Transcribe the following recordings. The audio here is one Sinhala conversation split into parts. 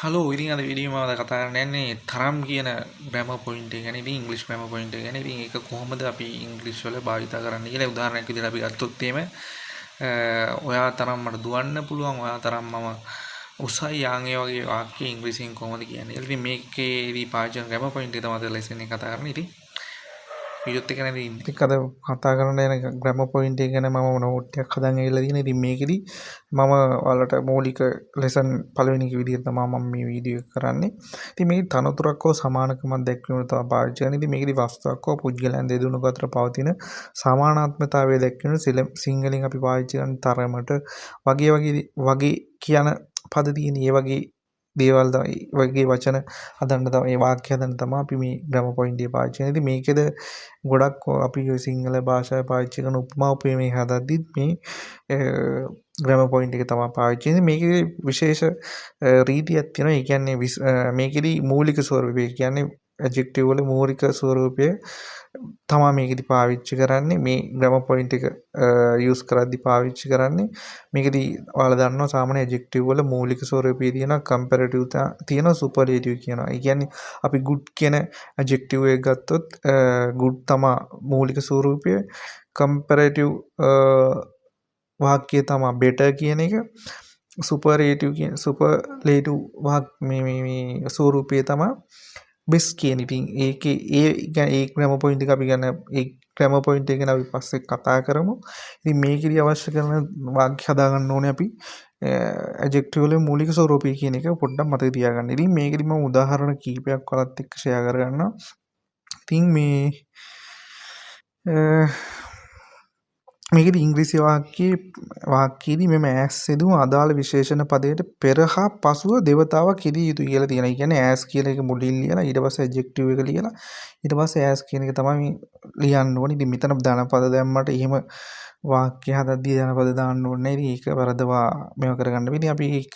හලෝ ඉතින් අද වීඩියෝ මම කතා කරන්න යන්නේ තරම් කියන ග්‍රැමර් පොයින්ට් එක ගැන. ඉතින් ඉංග්‍රීසි ග්‍රැමර් පොයින්ට් එක ගැන. ඉතින් ඒක කොහොමද අපි ඉංග්‍රීසි වල භාවිත කරන්නේ කියලා උදාහරණයක් විදිහට අපි ගත්තොත් එහෙම ඔයා තරම් මට දුවන්න පුළුවන්, ඔයා තරම් මම උසයි යාන් ඒ වගේ වාක්‍ය ඉංග්‍රීසියෙන් කොහොමද කියන්නේ. ඉතින් මේකේදී පාවිච්චි කරන ග්‍රැමර් පොයින්ට් එක තමයි අද ලෙසන් එක කතා කරන්නේ. ඉතින් වීඩියෝත් එක නේද ඉන්නේ. ඉතින් අද කතා කරන්න යන ග්‍රැමර් පොයින්ට් එක ගැන මම නෝට් එකක් හදන් ඇවිල්ලා තියෙනවා. ඉතින් මේකෙදි මම ඔයාලට මූලික ලෙසන් පළවෙනි එක විදිහට තමයි මම මේ වීඩියෝ එක කරන්නේ. ඉතින් මේ තනතුරක් හෝ සමානකමක් දැක්වීම තමයි පාවිච්චි කරන්නේ. ඉතින් මේකෙදි වස්තුවක් හෝ පුද්ගලයන් දෙදුණු අතර පවතින සමානාත්මතාවය දැක්වීම සිංහලෙන් අපි පාවිච්චි කරන තරමට වගේ කියන පද තියෙන ඒ වගේ දේවල් තමයි වගේ වචන හදන්න තමයි වාක්‍ය හදන්න තමයි අපි මේ ග්‍රැමර් පොයින්ට් එක පාවිච්චි කරන්නේ. ඉතින් මේකෙද ගොඩක් අපි සිංහල භාෂාවේ පාවිච්චි කරන උපමා උපමේය හදද්දිත් මේ ග්‍රැමර් පොයින්ට් එක තමයි පාවිච්චි කරන්නේ. මේකේ විශේෂ රීතියක් තියෙනවා. ඒ කියන්නේ මේකෙදි මූලික ස්වරූපය කියන්නේ ඇඩ්ජෙක්ටිව් වල මූලික ස්වරූපය තමා මේකෙදි පාවිච්චි කරන්නේ. මේ ග්‍රැමර් පොයින්ට් එක යූස් කරද්දි පාවිච්චි කරන්නේ. මේකෙදි ඔයාලා දන්නවා සාමාන්‍ය ඇඩ්ජෙක්ටිව් වල මූලික ස්වරූපය තියෙනවා, කම්පැරටිව් තියෙනවා, සුපර්ලේටිව් කියනවා. ඒ කියන්නේ අපි good කියන ඇඩ්ජෙක්ටිව් එක ගත්තොත් good තමා මූලික ස්වරූපය, කම්පැරටිව් වාක්‍යය තමා better කියන එක, සුපර්ලේටිව් මේ ස්වරූපය තමා බෙස් කියන. ඉතින් ඒකේ ඒ ග්‍රැමර් පොයින්ට් එක අපි ගන්න ඒ ග්‍රැමර් පොයින්ට් එක ගැන අපි පස්සේ කතා කරමු. ඉතින් මේකෙදි අවශ්‍ය කරන වාක්‍ය හදාගන්න ඕනේ අපි ඇඩ්ජෙක්ටිව් වල මූලික ස්වරූපය කියන එක පොඩ්ඩක් මතක තියාගන්න. ඉතින් මේකෙදි මම උදාහරණ කීපයක් ඔයාලත් එක්ක ෂෙයා කරගන්නවා. ඉතින් මේකෙදි ඉංග්‍රීසි වාක්‍යයේදී මෙම ඇස් යෙදුණු අදාළ විශේෂණ පදයට පෙර හා පසුව දෙවතාවක් යෙදිය යුතුයි කියලා තියෙනවා. ඒ කියන්නේ ඇස් කියලා එක මුලින් ලියලා ඊට පස්සේ ඇඩ්ජෙක්ටිව් එක ලියලා ඊට පස්සේ ඇස් කියන එක තමයි ලියන්න ඕනේ. ඉතින් මෙතන ධනපද දැම්මට එහෙම වාක්‍ය හදද්දී ධනපද දාන්න ඕනේ නැහැ. ඉතින් ඒක වරදවා මේව කරගන්න. ඉතින් අපි ඒක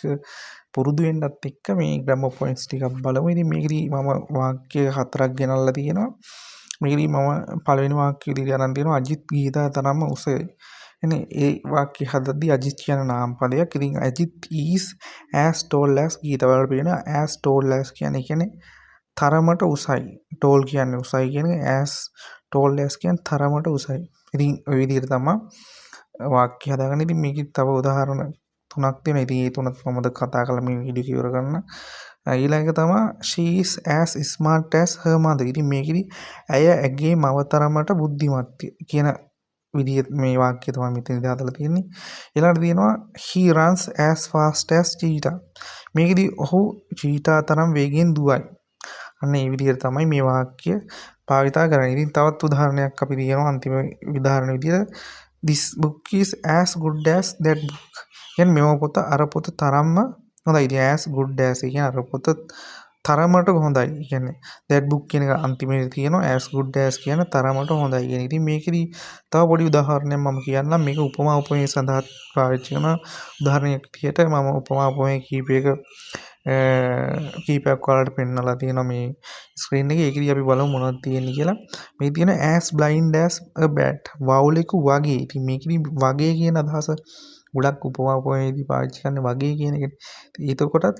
පුරුදු වෙන්නත් එක්ක මේ ග්‍රැමර් පොයින්ට්ස් ටිකක් බලමු. ඉතින් මේකෙදි මම වාක්‍ය 4ක් ගෙනල්ලා තියෙනවා. මේකෙදි මම පළවෙනි වාක්‍ය විදිහට අරන් තියෙනවා අජිත් ගීතා තරම්ම උසයි. එනේ ඒ වාක්‍ය හදද්දී අජිත් කියන නාම පදයක්. ඉතින් Ajith is as tall as Geetha වල පේනවා as tall as කියන්නේ තරමට උසයි. tall කියන්නේ උසයි කියන එක, as tall as කියන්නේ තරමට උසයි. ඉතින් ওই විදිහට තමයි වාක්‍ය හදාගන්න. ඉතින් මේකෙත් තව උදාහරණ 3ක් තියෙනවා. ඉතින් ඒ තුනත් මමද කතා කරලා මේ වීඩියෝ එක ඉවර කරන්න. ඊළඟ තමයි she is as smart as her mother. ඉතින් මේකෙදි ඇය ඇගේ මව තරමට බුද්ධිමත් කියන විදිහට මේ වාක්‍යය තමයි මෙතනදී හදලා තියෙන්නේ. ඊළඟට තියෙනවා he runs as fast as cheetah. මේකෙදි ඔහු චීටා තරම් වේගයෙන් දුවයි. අන්න ඒ විදිහට තමයි මේ වාක්‍ය භාවිතා කරන්නේ. ඉතින් තවත් උදාහරණයක් අපි තියෙනවා අන්තිම උදාහරණ විදිහට this book is as good as that book. කියන්නේ මෙම පොත අර පොත තරම්ම හොඳයි. ඉතින් as good as කියන්නේ අර පොත තරමට හොඳයි. කියන්නේ that book කියන එක අන්තිමේදී තියෙනවා as good as කියන තරමට හොඳයි කියන. ඉතින් මේකෙදි තව පොඩි උදාහරණයක් මම කියන්නම්. මේක උපමා උපමේය සඳහා පාවිච්චි කරන උදාහරණයක් විදිහට මම උපමා උපමේය කීපයක් ඔයාලට පෙන්නලා තියෙනවා මේ ස්ක්‍රීන් එකේ. ඒකෙදි අපි බලමු මොනවද තියෙන්නේ කියලා. මේ තියෙන as blind as a bat. වවුලෙකු වගේ. ඉතින් මේකෙදි වගේ කියන අදහස ගොඩක් උපමා උපමේයදී පාවිච්චි කරන්නේ වගේ කියන එකට. එතකොටත්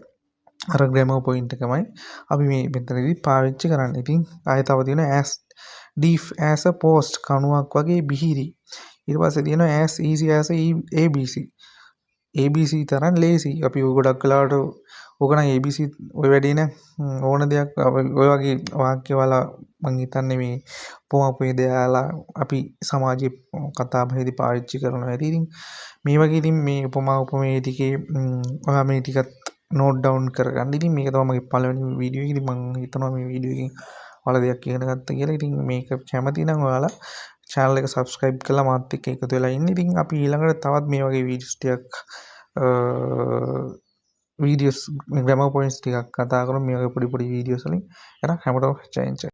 අර ග්‍රැමර් පොයින්ට් එකමයි අපි මේ මෙතනදී පාවිච්චි කරන්නේ. ඉතින් ආයෙ තව තියෙනවා as deep as a post. කණුවක් වගේ බිහිරි. ඊට පස්සේ තියෙනවා as easy as a ABC. ABC තරම් ලේසි. අපි ගොඩක් වෙලාවට ඕක නම් ABC ඔය වැඩේ නෑ. ඕන දෙයක් ඔය වගේ වාක්‍ය වල මං හිතන්නේ මේ උපමා උපමේය දාලා අපි සමාජයේ කතා බහේදී පාවිච්චි කරනවා. ඉතින් මේ වගේ ඉතින් මේ උපමා උපමේය ටිකේ ඔයා මේ ටිකත් නෝට් ඩවුන් කරගන්න. ඉතින් මේක තමයි මගේ පළවෙනි වීඩියෝ එක. ඉතින් මම හිතනවා මේ වීඩියෝ එකෙන් ඔයාලා දෙයක් ඉගෙන ගත්තා කියලා. ඉතින් මේක කැමති නම් ඔයාලා channel එක subscribe කරලා මාත් එක්ක එකතු වෙලා ඉන්න. ඉතින් අපි ඊළඟට තවත් මේ වගේ වීඩියෝස් ග්‍රැමර් පොයින්ට්ස් ටිකක් කතා කරමු මේ වගේ පොඩි පොඩි වීඩියෝස් වලින්. එහෙනම් හැමෝටම ජය